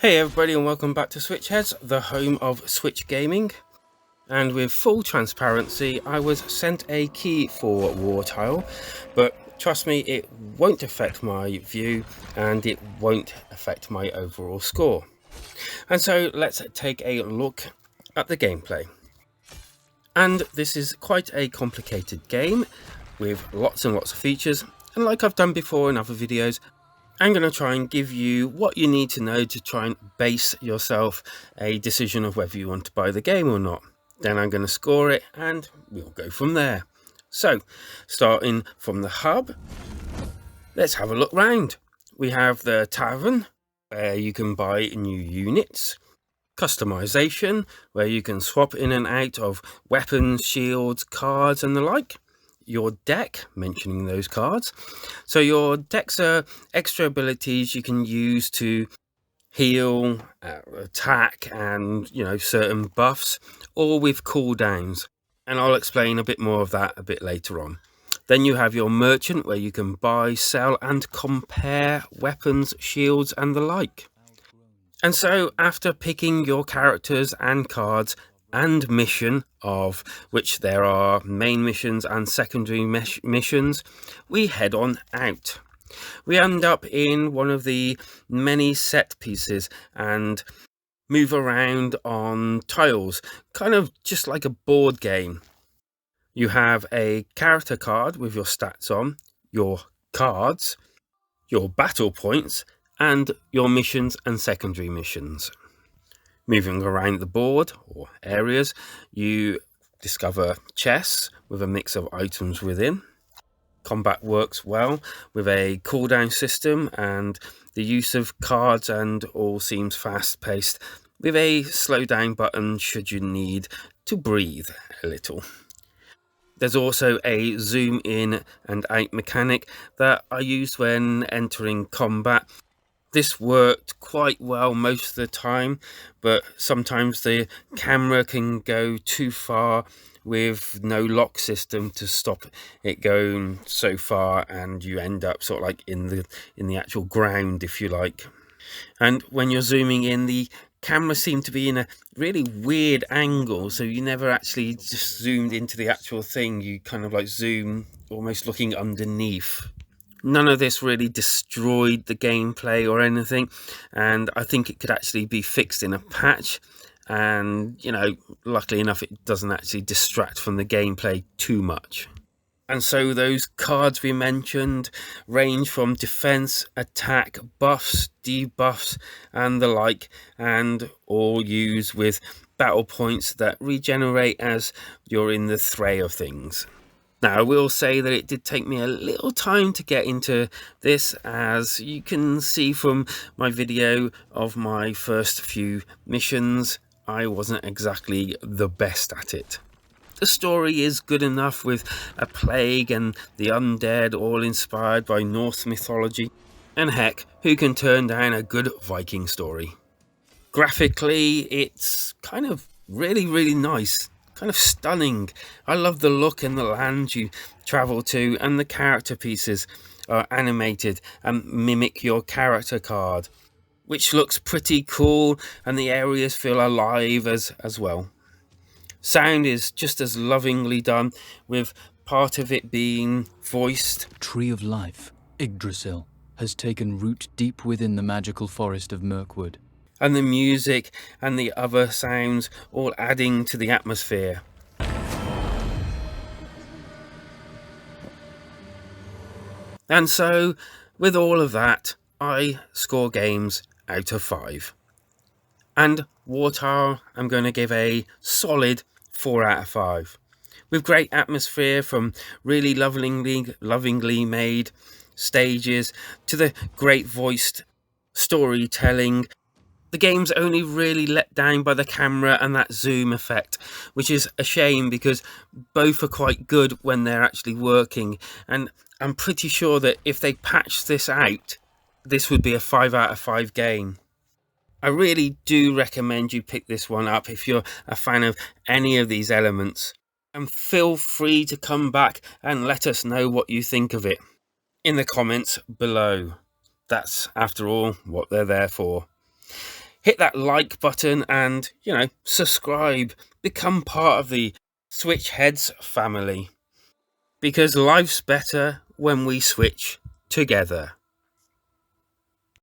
Hey everybody, and welcome back to Switchheads, the home of Switch gaming. And with full transparency, I was sent a key for WarTile, but trust me, it won't affect my view and it won't affect my overall score. And so let's take a look at the gameplay. And this is quite a complicated game with lots and lots of features, and like I've done before in other videos, I'm going to try and give you what you need to know to try and base yourself a decision of whether you want to buy the game or not. Then I'm going to score it and we'll go from there. So, starting from the hub, let's have a look round. We have the Tavern, where you can buy new units. Customization, where you can swap in and out of weapons, shields, cards and the like. Your deck, mentioning those cards. So your decks are extra abilities you can use to heal, attack, and certain buffs, all with cooldowns. And I'll explain a bit more of that a bit later on. Then you have your merchant, where you can buy, sell, and compare weapons, shields, and the like. And so after picking your characters and cards and mission, of which there are main missions and secondary missions, we head on out. We end up in one of the many set pieces and move around on tiles, kind of just like a board game. You have a character card with your stats on, your cards, your battle points, and your missions and secondary missions. Moving around the board or areas, you discover chests with a mix of items within. Combat works well with a cooldown system, and the use of cards and all seems fast-paced with a slow down button should you need to breathe a little. There's also a zoom in and out mechanic that I used when entering combat. This worked quite well most of the time, but sometimes the camera can go too far with no lock system to stop it going so far, and you end up sort of like in the actual ground, if you like. And when you're zooming in, the camera seemed to be in a really weird angle, so you never actually just zoomed into the actual thing. You kind of like zoom almost looking underneath. None of this really destroyed the gameplay or anything, and I think it could actually be fixed in a patch, and luckily enough it doesn't actually distract from the gameplay too much. And so those cards we mentioned range from defense, attack, buffs, debuffs and the like, and all use with battle points that regenerate as you're in the fray of things. Now, I will say that it did take me a little time to get into this, as you can see from my video of my first few missions. I wasn't exactly the best at it. The story is good enough, with a plague and the undead all inspired by Norse mythology. And heck, who can turn down a good Viking story? Graphically, it's kind of really nice. Kind of stunning. I love the look and the land you travel to, and the character pieces are animated and mimic your character card, which looks pretty cool, and the areas feel alive as well. Sound is just as lovingly done, with part of it being voiced. Tree of Life, Yggdrasil, has taken root deep within the magical forest of Mirkwood. And the music and the other sounds all adding to the atmosphere. And so, with all of that, I score games out of 5. And WarTile, I'm going to give a solid 4 out of 5. With great atmosphere from really lovingly made stages to the great voiced storytelling. The game's only really let down by the camera and that zoom effect, which is a shame because both are quite good when they're actually working, and I'm pretty sure that if they patched this out, this would be a 5 out of 5 game. I really do recommend you pick this one up if you're a fan of any of these elements, and feel free to come back and let us know what you think of it in the comments below. That's, after all, what they're there for. hit that like button and, subscribe. Become part of the Switch Heads family. Because life's better when we switch together.